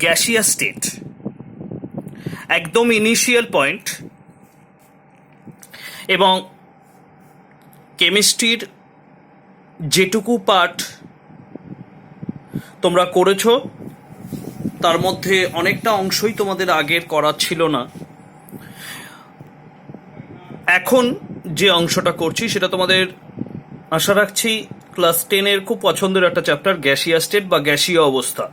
Gaseous state, একদম initial point. এবং কেমিস্ট্রির যেটুকু পার্ট তোমরা করেছো তার মধ্যে অনেকটা অংশই তোমাদের আগের করা ছিল না। এখন যে অংশটা করছি সেটা তোমাদের আশা রাখছি ক্লাস 10-এর খুব পছন্দের একটা চ্যাপ্টার, গ্যাসিয়াস স্টেট বা গ্যাসীয় অবস্থা।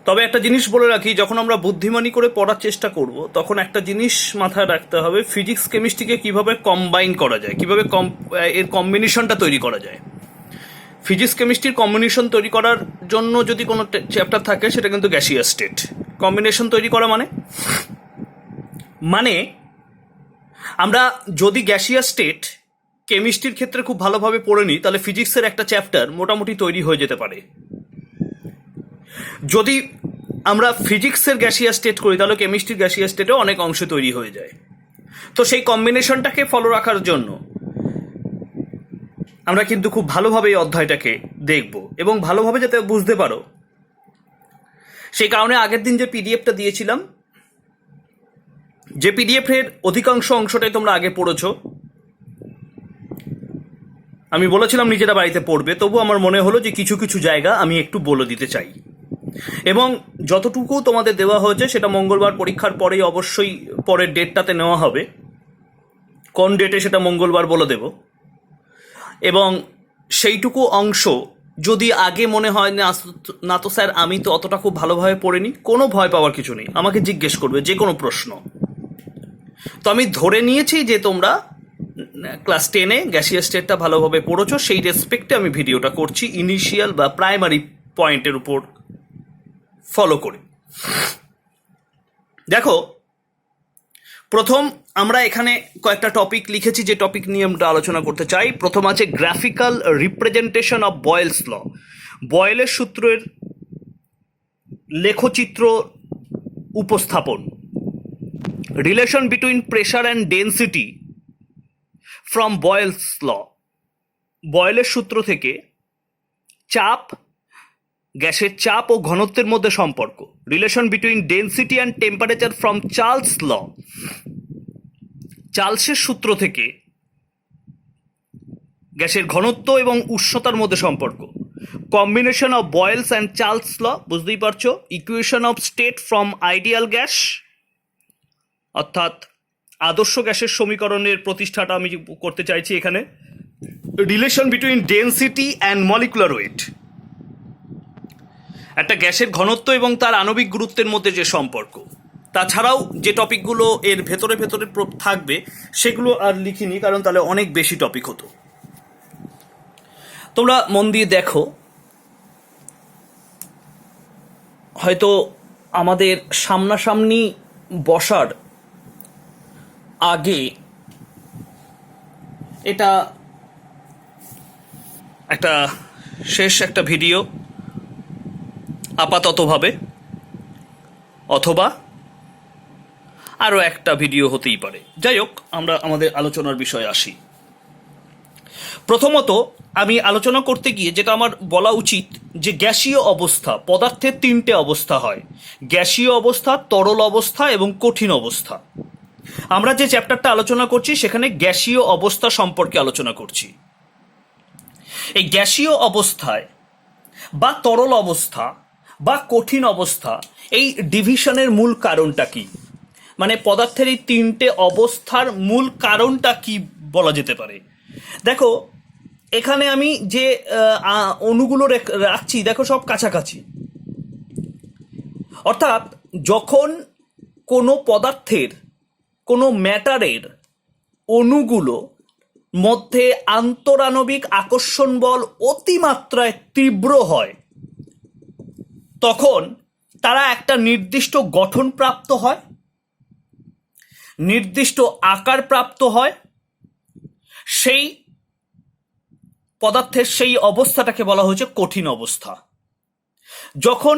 তবে একটা জিনিস বলে রাখি, যখন আমরা বুদ্ধিমানী করে পড়ার চেষ্টা করব তখন একটা জিনিস মাথায় রাখতে হবে, ফিজিক্স কেমিস্ট্রিকে কিভাবে কম্বাইন করা যায়, কিভাবে এর কম্বিনেশনটা তৈরি করা যায়। ফিজিক্স কেমিস্ট্রির কম্বিনেশন তৈরি করার জন্য যদি কোনো চ্যাপ্টার থাকে সেটা কিন্তু গ্যাসিয়াস স্টেট। কম্বিনেশন তৈরি করা মানে আমরা যদি গ্যাসিয়াস স্টেট কেমিস্ট্রির ক্ষেত্রে খুব ভালোভাবে পড়ে নিই তাহলে ফিজিক্সের একটা চ্যাপ্টার মোটামুটি তৈরি হয়ে যেতে পারে। যদি আমরা ফিজিক্সের গ্যাসিয়াস স্টেট করি তাহলে কেমিস্ট্রির গ্যাসিয়াস স্টেটও অনেক অংশ তৈরি হয়ে যায়। তো সেই কম্বিনেশনটাকে ফলো রাখার জন্য আমরা কিন্তু খুব ভালোভাবে এই অধ্যায়টাকে দেখব এবং ভালোভাবে যাতে বুঝতে পারো সেই কারণে আগের দিন যে পিডিএফটা দিয়েছিলাম, যে পিডিএফের অধিকাংশ অংশটাই তোমরা আগে পড়েছো, আমি বলেছিলাম নিজেরা বাড়িতে পড়বে, তবু আমার মনে হলো যে কিছু কিছু জায়গা আমি একটু বলে দিতে চাই। এবং যতটুকু তোমাদের দেওয়া হয়েছে সেটা মঙ্গলবার পরীক্ষার পরেই অবশ্যই পরের ডেটটাতে নেওয়া হবে। কোন ডেটে সেটা মঙ্গলবার বলে দেব। এবং সেইটুকু অংশ যদি আগে মনে হয় না তো স্যার আমি তো অতটা খুব ভালোভাবে পড়িনি, কোনো ভয় পাওয়ার কিছু নেই, আমাকে জিজ্ঞেস করবে যে কোনো প্রশ্ন। তো আমি ধরে নিয়েছি যে তোমরা ক্লাস 10-এ গ্যাসিয়াস স্টেটটা ভালোভাবে পড়েছো, সেই রেসপেক্টে আমি ভিডিওটা করছি ইনিশিয়াল বা প্রাইমারি পয়েন্টের উপর ফলো করে। দেখো, প্রথম আমরা এখানে কয়েকটা টপিক লিখেছি যে টপিক নিয়ে আমরা আলোচনা করতে চাই। প্রথম আছে graphical representation of Boyle's law, বয়েলের সূত্রের লেখচিত্র উপস্থাপন। Relation between pressure and density from Boyle's law, বয়েলের সূত্র থেকে চাপ, গ্যাসের চাপ ও ঘনত্বের মধ্যে সম্পর্ক। Relation between density and temperature from Charles law, চার্লসের সূত্র থেকে গ্যাসের ঘনত্ব এবং উষ্ণতার মধ্যে সম্পর্ক। Combination of Boyle's and Charles law, বুঝতেই পারছো। Equation of state from ideal gas, অর্থাৎ আদর্শ গ্যাসের সমীকরণের প্রতিষ্ঠাটা আমি করতে চাইছি এখানে। Relation between density and molecular weight, একটা গ্যাসের ঘনত্ব এবং তার আণবিক গুরুত্বের মধ্যে যে সম্পর্ক। তাছাড়াও যে টপিকগুলো এর ভেতরে ভেতরে থাকবে সেগুলো আর লিখিনি, কারণ তাহলে অনেক বেশি টপিক হতো। তোমরা মন দিয়ে দেখো, হয়তো আমাদের সামনাসামনি বসার আগে এটা একটা শেষ একটা ভিডিও আপাততভাবে, অথবা আরও একটা ভিডিও হতেই পারে। যাই হোক, আমরা আমাদের আলোচনার বিষয়ে আসি। প্রথমত আমি আলোচনা করতে গিয়ে যেটা আমার বলা উচিত যে গ্যাসীয় অবস্থা, পদার্থের 3টে অবস্থা হয়, গ্যাসীয় অবস্থা, তরল অবস্থা এবং কঠিন অবস্থা। আমরা যে চ্যাপ্টারটা আলোচনা করছি সেখানে গ্যাসীয় অবস্থা সম্পর্কে আলোচনা করছি। এই গ্যাসীয় অবস্থায় বা তরল অবস্থা বা কঠিন অবস্থা, এই ডিভিশনের মূল কারণটা কি, মানে পদার্থের এই 3টে অবস্থার মূল কারণটা কি বলা যেতে পারে। দেখো, এখানে আমি যে অণুগুলো রাখছি দেখো সব কাছাকাছি। অর্থাৎ যখন কোনো পদার্থের, কোনো ম্যাটারের অণুগুলো মধ্যে আন্তরাণবিক আকর্ষণ বল অতিমাত্রায় তীব্র হয় তখন তারা একটা নির্দিষ্ট গঠন প্রাপ্ত হয়, নির্দিষ্ট আকার প্রাপ্ত হয়। সেই পদার্থের সেই অবস্থাটাকে বলা হয়েছে কঠিন অবস্থা। যখন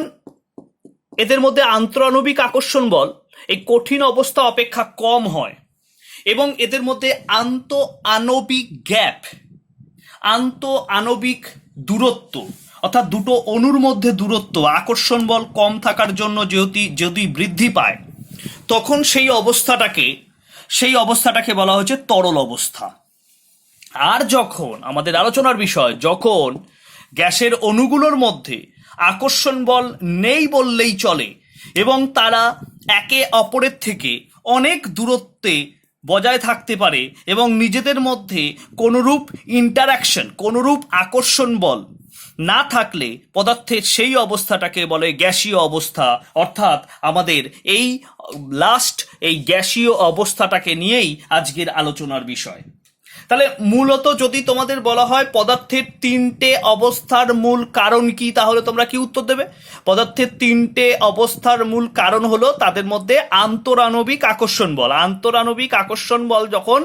এদের মধ্যে আন্তরাণবিক আকর্ষণ বল এই কঠিন অবস্থা অপেক্ষা কম হয় এবং এদের মধ্যে আন্তঃআণবিক গ্যাপ, আন্তঃআণবিক দূরত্ব অর্থাৎ দুটো অণুর মধ্যে দূরত্ব আকর্ষণ বল কম থাকার জন্য যদি বৃদ্ধি পায়, তখন সেই অবস্থাটাকে বলা হচ্ছে তরল অবস্থা। আর যখন আমাদের আলোচনার বিষয়, যখন গ্যাসের অণুগুলোর মধ্যে আকর্ষণ বল নেই বললেই চলে এবং তারা একে অপরের থেকে অনেক দূরত্বে বজায় থাকতে পারে এবং নিজেদের মধ্যে কোনোরূপ ইন্টারাকশন, কোনোরূপ আকর্ষণ বল না থাকলে পদার্থের সেই অবস্থাটাকে বলে গ্যাসীয় অবস্থা। অর্থাৎ আমাদের এই গ্যাসীয় অবস্থাটাকে নিয়েই আজকের আলোচনার বিষয়। তাহলে মূলত যদি তোমাদের বলা হয় পদার্থের তিনটে অবস্থার মূল কারণ কি, তাহলে তোমরা কি উত্তর দেবে? পদার্থের তিনটে অবস্থার মূল কারণ হলো তাদের মধ্যে আন্তরাণবিক আকর্ষণ বল। আন্তরাণবিক আকর্ষণ বল যখন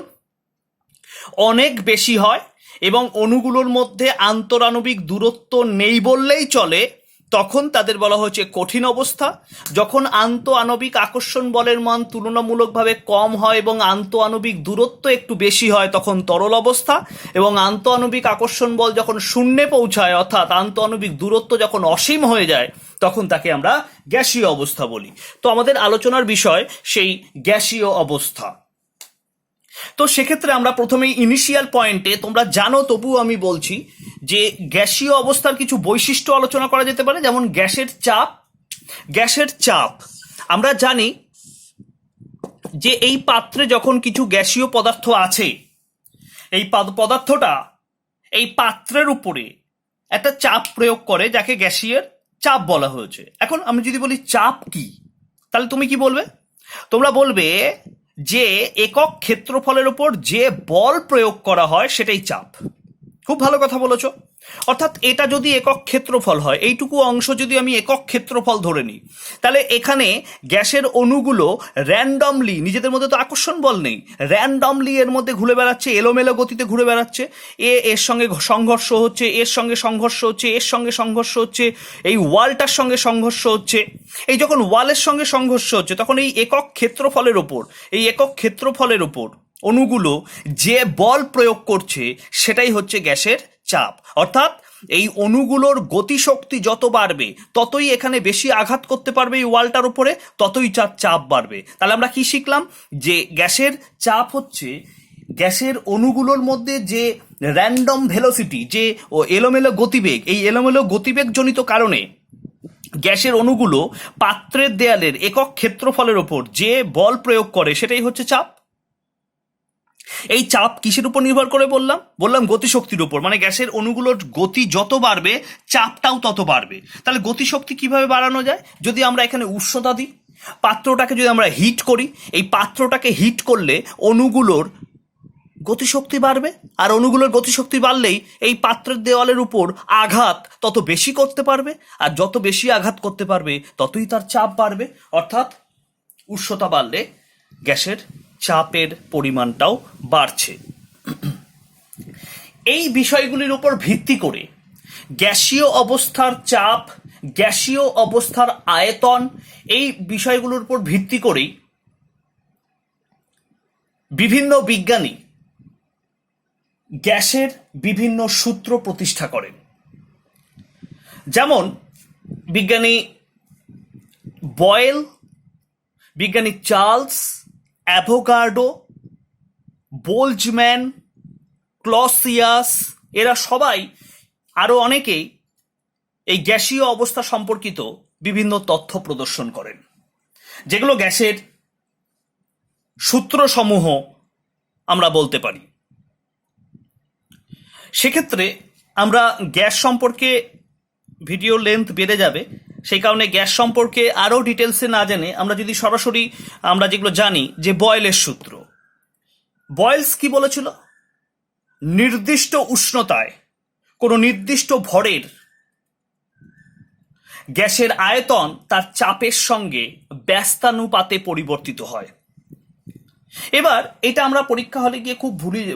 অনেক বেশি হয় এবং অণুগুলোর মধ্যে আন্তরাণবিক দূরত্ব নেই বললেই চলে, তখন তাদের বলা হচ্ছে কঠিন অবস্থা। যখন আন্তঃআণবিক আকর্ষণ বলের মান তুলনামূলকভাবে কম হয় এবং আন্তঃআণবিক দূরত্ব একটু বেশি হয়, তখন তরল অবস্থা। এবং আন্তঃআণবিক আকর্ষণ বল যখন শূন্যে পৌঁছায়, অর্থাৎ আন্তঃআণবিক দূরত্ব যখন অসীম হয়ে যায়, তখন তাকে আমরা গ্যাসীয় অবস্থা বলি। তো আমাদের আলোচনার বিষয় সেই গ্যাসীয় অবস্থা। তো সেক্ষেত্রে আমরা প্রথমেই ইনিশিয়াল পয়েন্টে, তোমরা জানো তবুও আমি বলছি যে গ্যাসীয় অবস্থার কিছু বৈশিষ্ট্য আলোচনা করা যেতে পারে, যেমন গ্যাসের চাপ। আমরা জানি যে এই পাত্রে যখন কিছু গ্যাসীয় পদার্থ আছে, এই পদার্থটা এই পাত্রের উপরে একটা চাপ প্রয়োগ করে, যাকে গ্যাসীয় চাপ বলা হয়েছে। এখন আমি যদি বলি চাপ কি, তাহলে তুমি কি বলবে? তোমরা বলবে যে একক ক্ষেত্রফলের উপর যে বল প্রয়োগ করা হয় সেটাই চাপ। খুব ভালো কথা বলেছো। অর্থাৎ এটা যদি একক ক্ষেত্রফল হয়, এইটুকু অংশ যদি আমি একক ক্ষেত্রফল ধরে নিই, তাহলে এখানে গ্যাসের অণুগুলো র্যান্ডমলি, নিজেদের মধ্যে তো আকর্ষণ বল নেই, র্যান্ডমলি এর মধ্যে ঘুরে বেড়াচ্ছে, এলোমেলো গতিতে ঘুরে বেড়াচ্ছে। এর সঙ্গে সংঘর্ষ হচ্ছে, এর সঙ্গে সংঘর্ষ হচ্ছে, এর সঙ্গে সংঘর্ষ হচ্ছে, এই ওয়ালটার সঙ্গে সংঘর্ষ হচ্ছে। এই যখন ওয়ালের সঙ্গে সংঘর্ষ হচ্ছে, তখন এই একক ক্ষেত্রফলের ওপর অণুগুলো যে বল প্রয়োগ করছে সেটাই হচ্ছে গ্যাসের চাপ। অর্থাৎ এই অণুগুলোর গতিশক্তি যত বাড়বে, ততই এখানে বেশি আঘাত করতে পারবে এই ওয়ালটার উপরে, ততই চাপ বাড়বে। তাহলে আমরা কি শিখলাম? যে গ্যাসের চাপ হচ্ছে গ্যাসের অণুগুলোর মধ্যে যে র্যান্ডম ভেলোসিটি, যে এলোমেলো গতিবেগ, এই এলোমেলো গতিবেগ জনিত কারণে গ্যাসের অণুগুলো পাত্রের দেয়ালের একক ক্ষেত্রফলের ওপর যে বল প্রয়োগ করে সেটাই হচ্ছে চাপ। এই চাপ কিসের উপর নির্ভর করে বললাম গতিশক্তির উপর। মানে গ্যাসের অণুগুলোর গতি যত বাড়বে, চাপটাও তত বাড়বে। তাহলে গতিশক্তি কিভাবে বাড়ানো যায়? যদি আমরা এখানে উষ্ণতা দিই, পাত্রটাকে যদি আমরা হিট করি, এই পাত্রটাকে হিট করলে অণুগুলোর গতিশক্তি বাড়বে, আর অণুগুলোর গতিশক্তি বাড়লেই এই পাত্রের দেওয়ালের উপর আঘাত তত বেশি করতে পারবে, আর যত বেশি আঘাত করতে পারবে ততই তার চাপ বাড়বে। অর্থাৎ উষ্ণতা বাড়লে গ্যাসের চাপের পরিমাণটাও বাড়ছে। এই বিষয়গুলির উপর ভিত্তি করে গ্যাসীয় অবস্থার চাপ, গ্যাসীয় অবস্থার আয়তন, এই বিষয়গুলোর উপর ভিত্তি করেই বিভিন্ন বিজ্ঞানী গ্যাসের বিভিন্ন সূত্র প্রতিষ্ঠা করেন। যেমন বিজ্ঞানী বয়েল, বিজ্ঞানী চার্লস, অ্যাভোগাড্রো, বোলজম্যান, ক্লসিয়াস, এরা সবাই, আরও অনেকেই এই গ্যাসীয় অবস্থা সম্পর্কিত বিভিন্ন তথ্য প্রদর্শন করেন, যেগুলো গ্যাসের সূত্রসমূহ আমরা বলতে পারি। সেক্ষেত্রে আমরা গ্যাস সম্পর্কে, ভিডিও লেন্থ বেড়ে যাবে, সেই কারণে গ্যাস সম্পর্কে আরও ডিটেলসে না জেনে আমরা যদি সরাসরি আমরা যেগুলো জানি, যে বয়েলের সূত্র। বয়েলস কি বলেছিল? নির্দিষ্ট উষ্ণতায় কোনো নির্দিষ্ট ভরের গ্যাসের আয়তন তার চাপের সঙ্গে ব্যস্তানুপাতে পরিবর্তিত হয়। এবার এটা আমরা পরীক্ষা হলে গিয়ে খুব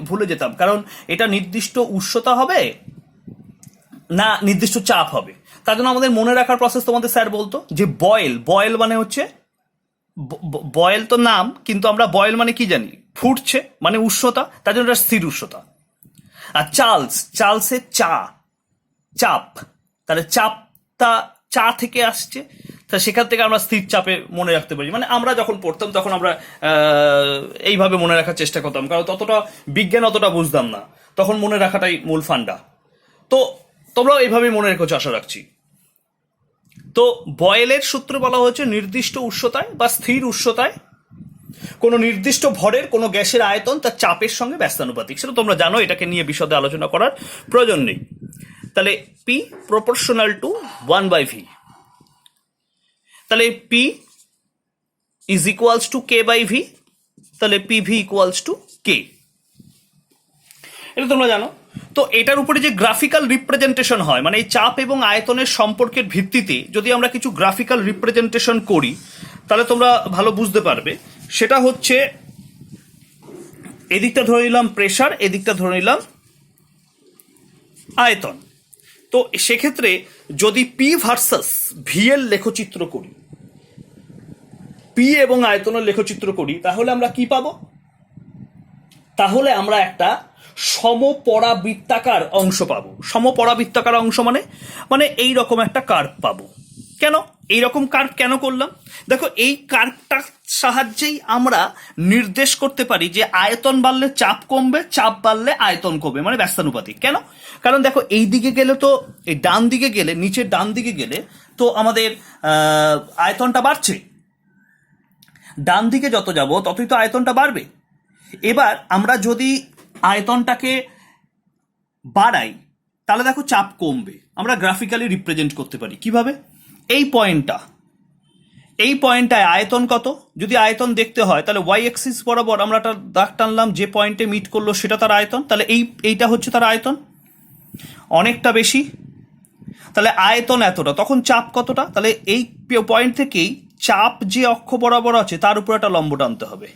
ভুলে যেতাম, কারণ এটা নির্দিষ্ট উষ্ণতা হবে না নির্দিষ্ট চাপ হবে। তার জন্য আমাদের মনে রাখার প্রসেস তোমাদের স্যার বলতো যে বয়েল মানে হচ্ছে, বয়েল তো নাম, কিন্তু আমরা বয়েল মানে কি জানি? ফুটছে মানে উষ্ণতা, তার জন্য এটা স্থির উষ্ণতা। আর চার্লসের চাপ, তাহলে চাপটা চা থেকে আসছে, তা সেখান থেকে আমরা স্থির চাপে মনে রাখতে পারি। মানে আমরা যখন পড়তাম তখন আমরা এইভাবে মনে রাখার চেষ্টা করতাম, কারণ ততটা বিজ্ঞান অতটা বুঝতাম না, তখন মনে রাখাটাই মূল ফান্ডা। তো তোমরাও এইভাবেই মনে রেখেছো আশা রাখছি। তো বয়েলের সূত্রে বলা হয়েছে নির্দিষ্ট উষ্ণতায় বা স্থির উষ্ণতায় কোনো নির্দিষ্ট ভরের কোনো গ্যাসের আয়তন তার চাপের সঙ্গে ব্যস্তানুপাতিক। সেটা তোমরা জানো, এটাকে নিয়ে বিশদে আলোচনা করার প্রয়োজন নেই। তাহলে পি প্রপোর্শনাল টু 1/v, তাহলে P is equals to K by V, তাহলে পিভি ইকুয়ালস টু কে, এটা তোমরা জানো। তো এটার উপরে যে গ্রাফিক্যাল রিপ্রেজেন্টেশন হয়, মানে এই চাপ এবং আয়তনের সম্পর্কের ভিত্তিতে যদি আমরা কিছু গ্রাফিক্যাল রিপ্রেজেন্টেশন করি তাহলে তোমরা ভালো বুঝতে পারবে। সেটা হচ্ছে এদিকটা ধরে নিলাম প্রেশার, এদিকটা ধরে নিলাম আয়তন। তো সেক্ষেত্রে যদি পি ভার্সাস ভি এর লেখচিত্র করি, পি এবং আয়তনের লেখচিত্র করি, তাহলে আমরা কি পাবো? তাহলে আমরা একটা সমপরাবৃত্তাকার অংশ পাবো। সমপরাবৃত্তাকার অংশ মানে এই রকম একটা কার্ভ পাবো। কেন এই রকম কার্ভ কেন করলাম? দেখো, এই কার্ভটার সাহায্যেই আমরা নির্দেশ করতে পারি যে আয়তন বাড়লে চাপ কমবে, চাপ বাড়লে আয়তন কমবে, মানে ব্যস্তানুপাতিক। কেন? কারণ দেখো, এই দিকে গেলে তো, এই ডান দিকে গেলে, নিচের ডান দিকে গেলে তো আমাদের আয়তনটা বাড়ছে, ডান দিকে যত যাব ততই তো আয়তনটা বাড়বে। এবার আমরা যদি আয়তনটাকে বাড়াই তাহলে দেখো চাপ কমবে। আমরা গ্রাফিক্যালি রিপ্রেজেন্ট করতে পারি কিভাবে? এই পয়েন্টটায় আয়তন কত, যদি আয়তন দেখতে হয় তাহলে ওয়াই এক্সিস বরাবর আমরা একটা দাগ টানলাম, যে পয়েন্টে মিট করলো সেটা তার আয়তন, তাহলে এইটা হচ্ছে তার আয়তন, অনেকটা বেশি। তাহলে আয়তন এতটা, তখন চাপ কতটা? তাহলে এই পয়েন্ট থেকেই চাপ যে অক্ষ বরাবর আছে তার উপর একটা লম্ব টানতে হবে,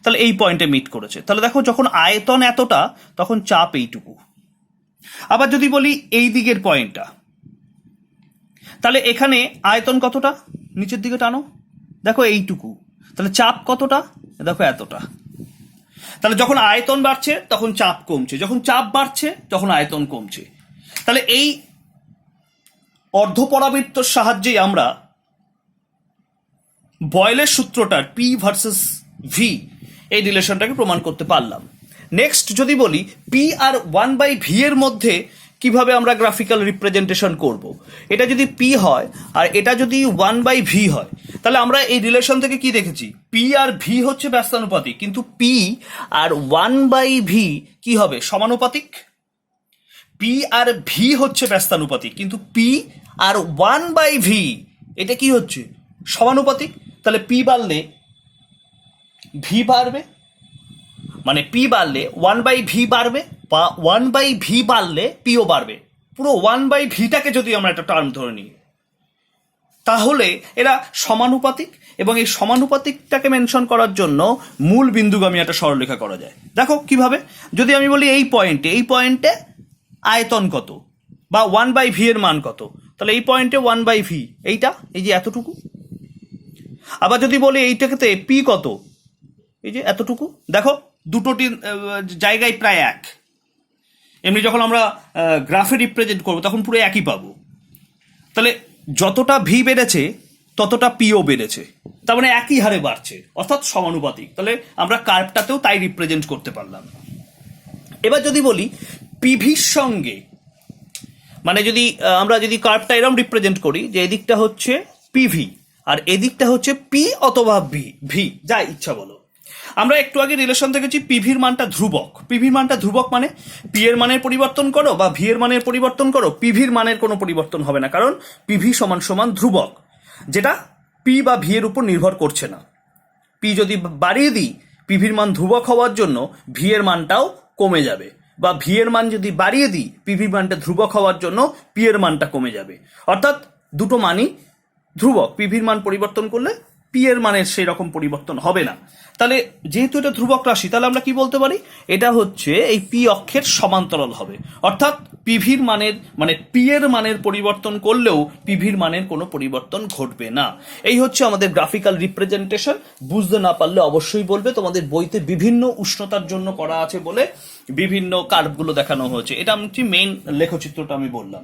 তাহলে এই পয়েন্টে মিট করেছে। তাহলে দেখো, যখন আয়তন এতটা তখন চাপ এইটুকু। আবার যদি বলি এই দিকের পয়েন্টটা, তাহলে এখানে আয়তন কতটা, নিচের দিকে টানো, দেখো এইটুকু, তাহলে চাপ কতটা, দেখো এতটা। তাহলে যখন আয়তন বাড়ছে তখন চাপ কমছে, যখন চাপ বাড়ছে তখন আয়তন কমছে। তাহলে এই অর্ধপরাবৃত্তর সাহায্যেই আমরা বয়েলের সূত্রটার পি ভার্সেস ভি এই রিলেশনটাকে প্রমাণ করতে পারলাম। নেক্সট যদি বলি পি আর 1/ভি এর মধ্যে কিভাবে আমরা গ্রাফিক্যাল রিপ্রেজেন্টেশন করব, এটা যদি পি হয় আর এটা যদি 1/ভি হয়, তাহলে আমরা এই রিলেশন থেকে কি দেখেছি? পি আর ভি হচ্ছে ব্যস্তানুপাতিক, কিন্তু পি আর 1/ভি কি হবে? সমানুপাতিক। পি আর ভি হচ্ছে ব্যস্তানুপাতিক, কিন্তু পি আর 1/ভি এটা কি হচ্ছে? সমানুপাতিক। তাহলে পি বাড়লে ভি বাড়বে, মানে পি বাড়লে 1/ভি বাড়বে, বা 1/ভি বাড়লে পিও বাড়বে। পুরো 1/ভিটাকে যদি আমরা একটা টার্ম ধরে নিই তাহলে এরা সমানুপাতিক, এবং এই সমানুপাতিকটাকে মেনশন করার জন্য মূল বিন্দুগামী একটা সরলরেখা করা যায়। দেখো কিভাবে, যদি আমি বলি এই পয়েন্টে আয়তন কত বা 1/ভি এর মান কত, তাহলে এই পয়েন্টে 1/ভি এইটা, এই যে এতটুকু। আবার যদি বলি এইটাকে পি কত, এই যে এতটুকু। দেখো দুটো জায়গায় প্রায় এক, এমনি যখন আমরা গ্রাফে রিপ্রেজেন্ট করবো তখন পুরো একই পাবো। তাহলে যতটা ভি বেড়েছে ততটা পিও বেড়েছে, তার মানে একই হারে বাড়ছে, অর্থাৎ সমানুপাতিক। তাহলে আমরা কার্ভটাতেও তাই রিপ্রেজেন্ট করতে পারলাম। এবার যদি বলি পিভির সঙ্গে, মানে যদি আমরা যদি কার্ভটা এরকম রিপ্রেজেন্ট করি যে এদিকটা হচ্ছে পিভি আর এদিকটা হচ্ছে পি অথবা ভি, যা ইচ্ছা বলো। আমরা একটু আগে রিলেশন দেখেছি পিভির মানটা ধ্রুবক। পিভির মানটা ধ্রুবক মানে পি এর মানের পরিবর্তন করো বা ভি এর মানের পরিবর্তন করো, পিভির মানের কোনো পরিবর্তন হবে না, কারণ পিভি সমান সমান ধ্রুবক, যেটা পি বা ভি এর উপর নির্ভর করছে না। পি যদি বাড়িয়ে দিই পিভির মান ধ্রুবক হওয়ার জন্য ভি এর মানটাও কমে যাবে, বা ভি এর মান যদি বাড়িয়ে দিই পিভির মানটা ধ্রুবক হওয়ার জন্য পি এর মানটা কমে যাবে। অর্থাৎ দুটো মানই ধ্রুবক, পিভির মান পরিবর্তন করলে পি এর মানের সেই রকম পরিবর্তন হবে না। তাহলে যেহেতু এটা ধ্রুবক রাশি, তাহলে আমরা কি বলতে পারি? এটা হচ্ছে এই পি অক্ষের সমান্তরাল হবে, অর্থাৎ পিভির মানের মানে পি এর মানের পরিবর্তন করলেও পিভির মানের কোনো পরিবর্তন ঘটবে না। এই হচ্ছে আমাদের গ্রাফিক্যাল রিপ্রেজেন্টেশন। বুঝতে না পারলে অবশ্যই বলবে, তোমাদের বইতে বিভিন্ন উষ্ণতার জন্য করা আছে বলে বিভিন্ন কার্ভগুলো দেখানো হয়েছে। এটা হচ্ছে মেইন লেখচিত্রটা আমি বললাম।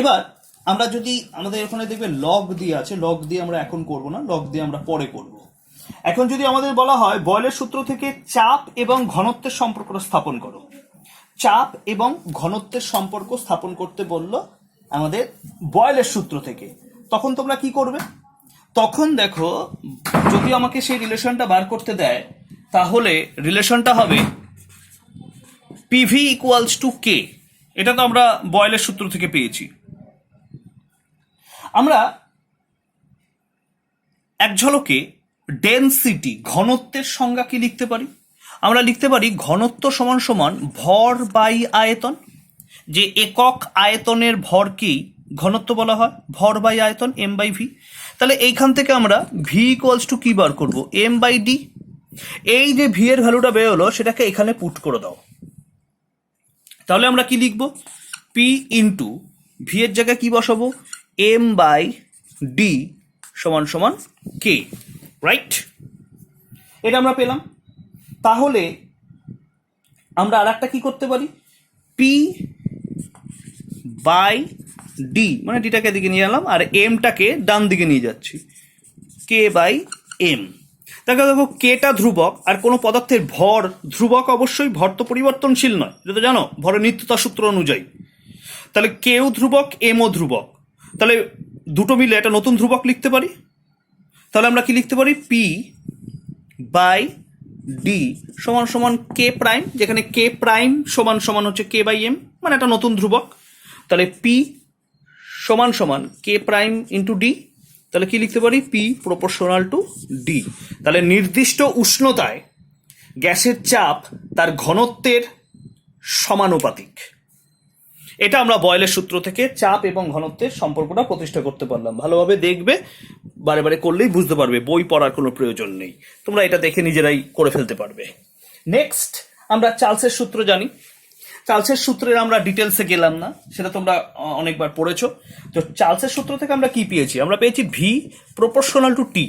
এবার আমরা যদি আমাদের এখানে দেখবে লগ দিয়ে আছে, লগ দিয়ে আমরা এখন করব না, লগ দিয়ে আমরা পরে করব। এখন যদি আমাদের বলা হয় বয়েলের সূত্র থেকে চাপ এবং ঘনত্বের সম্পর্ক স্থাপন করো, চাপ এবং ঘনত্বের সম্পর্ক স্থাপন করতে বললো আমাদের বয়েলের সূত্র থেকে, তখন তোমরা কি করবে? তখন দেখো যদি আমাকে সেই রিলেশনটা বার করতে দেয়, তাহলে রিলেশনটা হবে পিভি ইকুয়ালস টু কে। এটা তো আমরা বয়েলের সূত্র থেকে পেয়েছি। আমরা এক ঝলকে ডেনসিটি ঘনত্বের সংজ্ঞা কি লিখতে পারি? আমরা লিখতে পারি ঘনত্ব সমান সমান ভর বাই আয়তন। যে একক আয়তনের ভরকেই ঘনত্ব বলা হয়, ভর বাই আয়তন, এম বাই ভি। তাহলে এইখান থেকে আমরা ভি ইকুয়ালস টু কি বার করবো? M by D. এই যে ভি এর ভ্যালুটা বেরোলো সেটাকে এখানে পুট করে দাও। তাহলে আমরা কি লিখব? পি ইন্টু ভি এর জায়গায় কি বসাবো? এম বাই ডি সমান সমান কে, রাইট? এটা আমরা পেলাম। তাহলে আমরা আর একটা কি করতে পারি? পি বাই ডি, মানে ডিটাকে দিকে নিয়ে এলাম আর এমটাকে ডান দিকে নিয়ে যাচ্ছি, কে বাই এম। দেখো দেখো কেটা ধ্রুবক, আর কোনো পদার্থের ভর ধ্রুবক অবশ্যই, ভর তো পরিবর্তনশীল নয়, এটা তো জানো ভরের নিত্যতা সূত্র অনুযায়ী। তাহলে কেও ধ্রুবক, এমও ধ্রুবক, তাহলে দুটো মিলে একটা নতুন ধ্রুবক লিখতে পারি। তাহলে আমরা কি লিখতে পারি? পি বাই ডি সমান সমান কে প্রাইম, যেখানে কে প্রাইম সমান সমান হচ্ছে কে বাই এম, মানে একটা নতুন ধ্রুবক। তাহলে পি সমান সমান কে প্রাইম ইন্টু ডি। তাহলে কি লিখতে পারি? P proportional to D. তাহলে নির্দিষ্ট উষ্ণতায় গ্যাসের চাপ তার ঘনত্বের সমানুপাতিক। এটা আমরা বয়েলের সূত্র থেকে চাপ এবং ঘনত্বের সম্পর্কটা প্রতিষ্ঠা করতে পারলাম। ভালোভাবে দেখবে, বারে বারে করলেই বুঝতে পারবে, বই পড়ার কোনো প্রয়োজন নেই, তোমরা এটা দেখে নিজেরাই করে ফেলতে পারবে। নেক্সট আমরা চার্লসের সূত্র জানি। চার্লসের সূত্রের আমরা ডিটেলসে গেলাম না, সেটা তোমরা অনেকবার পড়েছো। তো চার্লসের সূত্র থেকে আমরা কি পেয়েছি? আমরা পেয়েছি ভি প্রপোর্শনাল টু টি।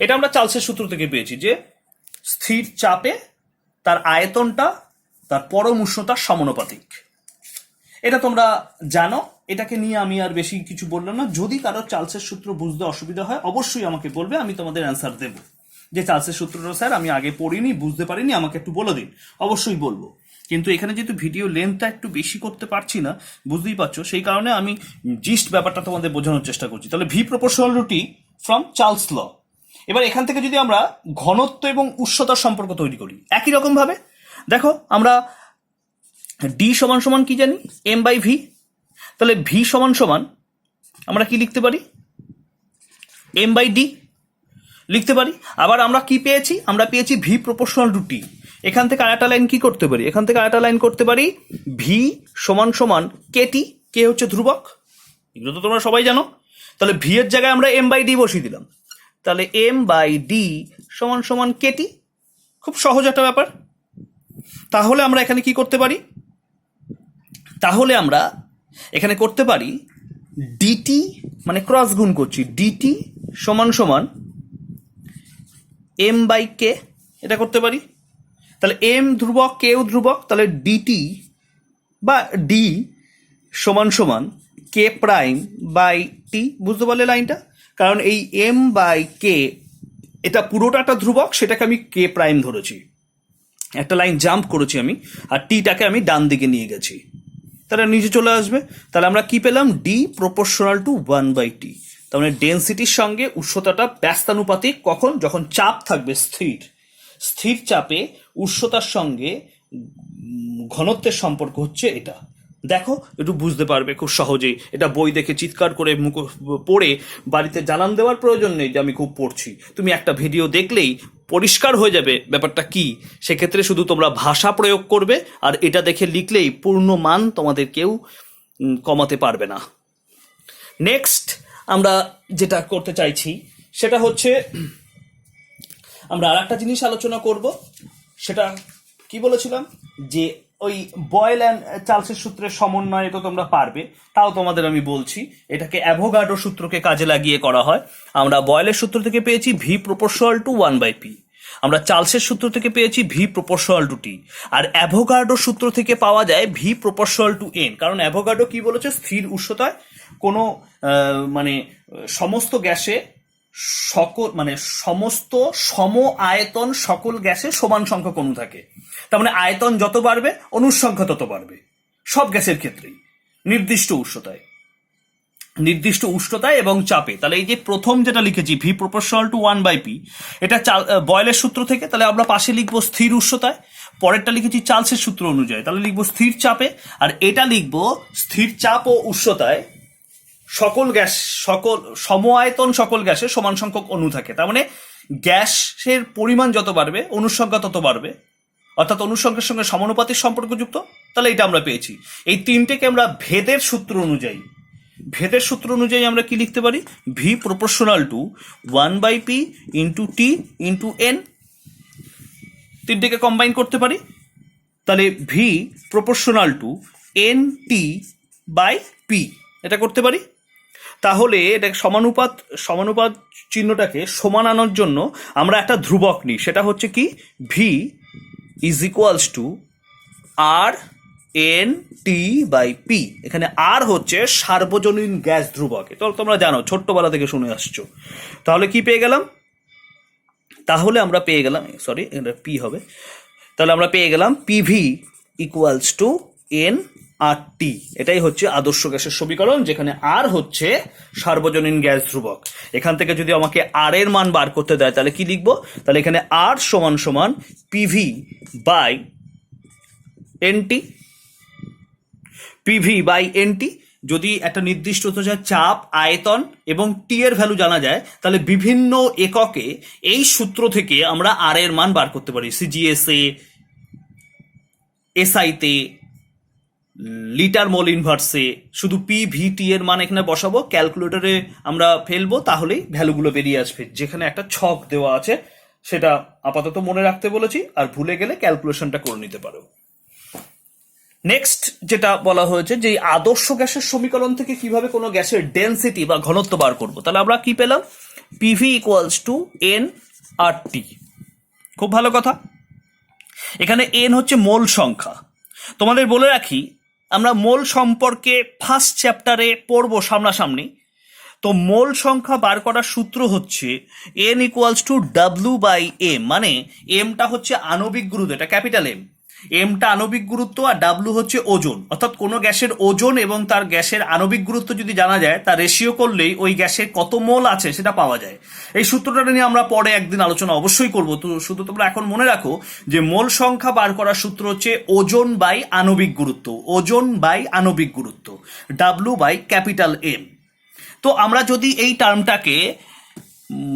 এটা আমরা চার্লসের সূত্র থেকে পেয়েছি যে স্থির চাপে তার আয়তনটা তার পরম উষ্ণতার সমানুপাতিক। এটা তোমরা জানো, এটাকে নিয়ে আমি আর বেশি কিছু বললাম না। যদি কারো চার্লসের সূত্র বুঝতে অসুবিধা হয় অবশ্যই আমাকে বলবে, আমি তোমাদের অ্যান্সার দেব যে চার্লসের সূত্রটা স্যার আমি আগে পড়িনি, বুঝতে পারিনি, আমাকে একটু বলে দিন। অবশ্যই বলবো, কিন্তু এখানে যেহেতু ভিডিও লেন্থটা একটু বেশি করতে পারছি না, বুঝতেই পারছো, সেই কারণে আমি জিস্ট ব্যাপারটা তোমাদের বোঝানোর চেষ্টা করছি। তাহলে V proportional to T from Charles law. এবার এখান থেকে যদি আমরা ঘনত্ব এবং উষ্ণতার সম্পর্ক তৈরি করি একই রকম ভাবে, দেখো আমরা ডি সমান সমান কি জানি? M by V. তাহলে ভি সমান সমান আমরা কি লিখতে পারি? এম বাই ডি লিখতে পারি। আবার আমরা কি পেয়েছি? আমরা পেয়েছি ভি প্রপোর্শনাল টু টি। এখান থেকে আরেকটা লাইন কি করতে পারি? এখান থেকে আরেকটা লাইন করতে পারি ভি সমান সমান কে টি। কে হচ্ছে ধ্রুবক, এগুলো তো তোমরা সবাই জানো। তাহলে ভি এর জায়গায় আমরা এম বাই ডি বসিয়ে দিলাম। তাহলে এম বাই ডি সমান সমান কে টি। খুব সহজ একটা ব্যাপার। তাহলে আমরা এখানে কি করতে পারি? তাহলে আমরা এখানে করতে পারি ডিটি, মানে ক্রস গুণ করছি, ডিটি সমান সমান এম বাই কে, এটা করতে পারি। তাহলে এম ধ্রুবক, কেও ধ্রুবক, তাহলে ডিটি বা ডি সমান সমান কে প্রাইম বাই টি। বুঝতে পারলে লাইনটা? কারণ এই এম বাই কে এটা পুরোটা একটা ধ্রুবক, সেটাকে আমি কে প্রাইম ধরেছি, একটা লাইন জাম্প করেছি আমি, আর টিটাকে আমি ডান দিকে নিয়ে গেছি, তাহলে নিচে চলে আসবে। তাহলে আমরা কি পেলাম? D proportional to 1/t। তার মানে ডেন্সিটির সঙ্গে উষ্ণতাটা ব্যস্তানুপাতিক। কখন? যখন চাপ থাকবে স্থির। স্থির চাপে উষ্ণতার সঙ্গে ঘনত্বের সম্পর্ক হচ্ছে এটা। দেখো একটু বুঝতে পারবে খুব সহজেই। এটা বই দেখে চিৎকার করে পড়ে বাড়িতে জানান দেওয়ার প্রয়োজন নেই যে আমি খুব পড়ছি। তুমি একটা ভিডিও দেখলেই পরিষ্কার হয়ে যাবে ব্যাপারটা কি। সেক্ষেত্রে শুধু তোমরা ভাষা প্রয়োগ করবে, আর এটা দেখে লিখলেই পূর্ণ মান তোমাদের কেউ কমাতে পারবে না। নেক্সট আমরা যেটা করতে চাইছি সেটা হচ্ছে আমরা আর একটা জিনিস আলোচনা করব। সেটা কি বলেছিলাম? যে ওই বয়েল অ্যান্ড চার্লসের সূত্রের সমন্বয়ে তো তোমরা পারবে, তাও তোমাদের আমি বলছি, এটাকে অ্যাভোগাড্রো সূত্রকে কাজে লাগিয়ে করা হয়। আমরা বয়েলের সূত্র থেকে পেয়েছি ভি প্রপোর্শনাল টু 1/p। আমরা চার্লসের সূত্র থেকে পেয়েছি ভি প্রপোর্শনাল টু টি, আর অ্যাভোগাড্রোর সূত্র থেকে পাওয়া যায় ভি প্রপোর্শনাল টু এন। কারণ অ্যাভোগাড্রো কি বলেছে, স্থির উষ্ণতায় কোনো সমস্ত গ্যাসে সমস্ত সম আয়তন সকল গ্যাসে সমান সংখ্যক অণু থাকে। তার মানে আয়তন যত বাড়বে অণুর সংখ্যা তত বাড়বে, সব গ্যাসের ক্ষেত্রেই নির্দিষ্ট উষ্ণতায় এবং চাপে। তাহলে এই যে প্রথম যেটা লিখেছি ভি প্রপোর্শনাল টু 1/p, এটা বয়েলের সূত্র থেকে, তাহলে আমরা পাশে লিখবো স্থির উষ্ণতায়। পরেরটা লিখেছি চার্লসের সূত্র অনুযায়ী, তাহলে লিখবো স্থির চাপে। আর এটা লিখবো স্থির চাপ ও উষ্ণতায় সম আয়তন সকল গ্যাসে সমান সংখ্যক অণু থাকে। তার মানে গ্যাসের পরিমাণ যত বাড়বে অণুর সংখ্যা তত বাড়বে, অর্থাৎ অণুর সংখ্যার সঙ্গে সমানুপাতিক সম্পর্কযুক্ত। তাহলে এটা আমরা পেয়েছি। এই তিনটেকে আমরা ভেদের সূত্র অনুযায়ী আমরা কি লিখতে পারি, V proportional to 1/p into T into N, তিনটেকে কম্বাইন করতে পারি। তাহলে V proportional to N T by P, এটা করতে পারি। তাহলে এটা সমানুপাত চিহ্নটাকে সমান আনার জন্য আমরা একটা ধ্রুবক নিই, সেটা হচ্ছে কি V is equals to R N T by P. এখানে আর হচ্ছে সার্বজনীন গ্যাস ধ্রুবক, তো তোমরা জানো ছোট্টবেলা থেকে শুনে আসছো। তাহলে কি পেয়ে গেলাম, সরি এটা পি হবে, তাহলে আমরা পেয়ে গেলাম পিভি ইকুয়ালস টু এন আর টি। এটাই হচ্ছে আদর্শ গ্যাসের সমীকরণ, যেখানে আর হচ্ছে সার্বজনীন গ্যাস ধ্রুবক। এখান থেকে যদি আমাকে আর এর মান বার করতে দেয় তাহলে কি লিখবো, তাহলে এখানে আর সমান সমান PV by N T. PV by N T, যদি একটা নির্দিষ্ট চাপ, আয়তন এবং টি এর ভ্যালু জানা যায়, তাহলে বিভিন্ন এককে এই সূত্র থেকে আমরা আর এর মান বার করতে পারি। সিজিএসএ, এসআইতে, লিটার মোল ইনভার্সে শুধু পি ভি টি এর মান এখানে বসাবো, ক্যালকুলেটরে আমরা ফেলবো, তাহলেই ভ্যালুগুলো বেরিয়ে আসবে। যেখানে একটা ছক দেওয়া আছে সেটা আপাতত মনে রাখতে বলেছি, আর ভুলে গেলে ক্যালকুলেশনটা করে নিতে পারো। নেক্সট যেটা বলা হয়েছে যে আদর্শ গ্যাসের সমীকরণ থেকে কিভাবে কোনো গ্যাসের ডেনসিটি বা ঘনত্ব বার করবো। তাহলে আমরা কি পেলাম, পিভি ইকুয়ালস টু এন আর টি। খুব ভালো কথা। এখানে এন হচ্ছে মোল সংখ্যা। তোমাদের বলে রাখি, আমরা মোল সম্পর্কে ফার্স্ট চ্যাপ্টারে পড়বো সামনাসামনি। তো মোল সংখ্যা বার করার সূত্র হচ্ছে N equals to W by M, মানে এমটা হচ্ছে আণবিক গুরুত্ব, এটা ক্যাপিটাল এম, এমটা আণবিক গুরুত্ব, আর ডাব্লিউ হচ্ছে ওজন। অর্থাৎ কোনো গ্যাসের ওজন এবং তার গ্যাসের আণবিক গুরুত্ব যদি জানা যায়, তার রেশিও করলেই ওই গ্যাসের কত মোল আছে সেটা পাওয়া যায়। এই সূত্রটা নিয়ে আমরা পরে একদিন আলোচনা অবশ্যই করবো। তো শুধু তোমরা এখন মনে রাখো যে মোল সংখ্যা বার করার সূত্র হচ্ছে ওজন বাই আণবিক গুরুত্ব, ডাব্লিউ বাই ক্যাপিটাল এম। তো আমরা যদি এই টার্মটাকে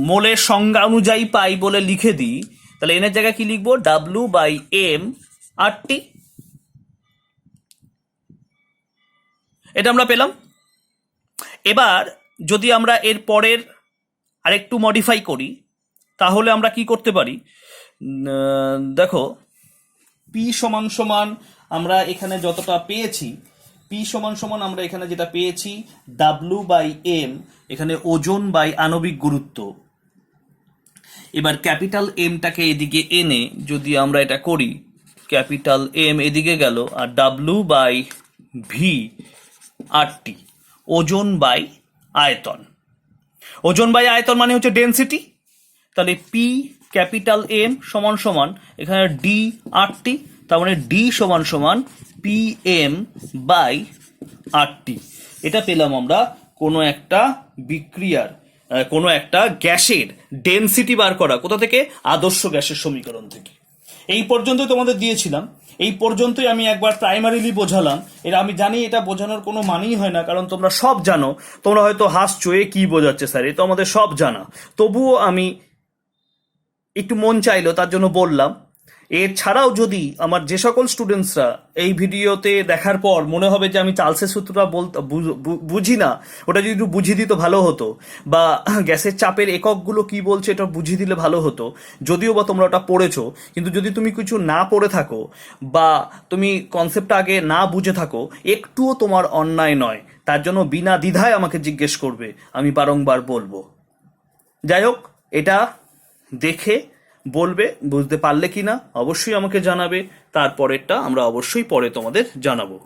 মোলের সংজ্ঞা অনুযায়ী পাই বলে লিখে দিই, তাহলে এনের জায়গায় কি লিখবো, ডাব্লিউ বাই এম আর টি। এটা আমরা পেলাম। এবার যদি আমরা এর পরের আরেকটু মডিফাই করি, তাহলে আমরা কি করতে পারি, দেখো পি সমান সমান আমরা এখানে যতটা পেয়েছি, পি সমান সমান আমরা এখানে যেটা পেয়েছি ডাব্লিউ বাই এম, এখানে ওজন বাই আণবিক গুরুত্ব। এবার ক্যাপিটাল এমটাকে এদিকে এনে যদি আমরা এটা করি, ক্যাপিটাল এম এদিকে গেল, আর ডাব্লিউ বাই ভি আর টি, ওজন বাই আয়তন। ওজন বাই আয়তন মানে হচ্ছে ডেনসিটি। তাহলে পি ক্যাপিটাল এম সমান সমান এখানে ডি আর টি, তার মানে ডি সমান সমান পি এম বাই আর টি। এটা পেলাম আমরা কোনো একটা বিক্রিয়ার, কোনো একটা গ্যাসের ডেনসিটি বার করা কোথা থেকে, আদর্শ গ্যাসের সমীকরণ থেকে। এই পর্যন্তই তোমাদের দিয়েছিলাম, এই পর্যন্তই আমি একবার প্রাইমারিলি বোঝালাম। এরা আমি জানি এটা বোঝানোর কোনো মানেই হয় না, কারণ তোমরা সব জানো। তোমরা হয়তো হাসছো, এ কি বোঝাচ্ছে স্যার, এ তো আমাদের সব জানা। তবুও আমি একটু মন চাইলো তার জন্য বললাম। এছাড়াও যদি আমার যে সকল স্টুডেন্টসরা এই ভিডিওতে দেখার পর মনে হবে যে আমি চার্লসের সূত্রটা বুঝি না, ওটা যদি একটু বুঝিয়ে দিত ভালো হতো, বা গ্যাসের চাপের এককগুলো কি বলছে এটা বুঝিয়ে দিলে ভালো হতো। যদিও বা তোমরা ওটা পড়েছো, কিন্তু যদি তুমি কিছু না পড়ে থাকো বা তুমি কনসেপ্টটা আগে না বুঝে থাকো, একটুও তোমার অন্যায় নয়। তার জন্য বিনা দ্বিধায় আমাকে জিজ্ঞেস করবে, আমি বারংবার বলবো। যাই হোক, এটা দেখে বলবে বুঝতে পারলে কি না অবশ্যই আমাকে জানাবে, তারপরেরটা আমরা অবশ্যই পরে তোমাদের জানাবো।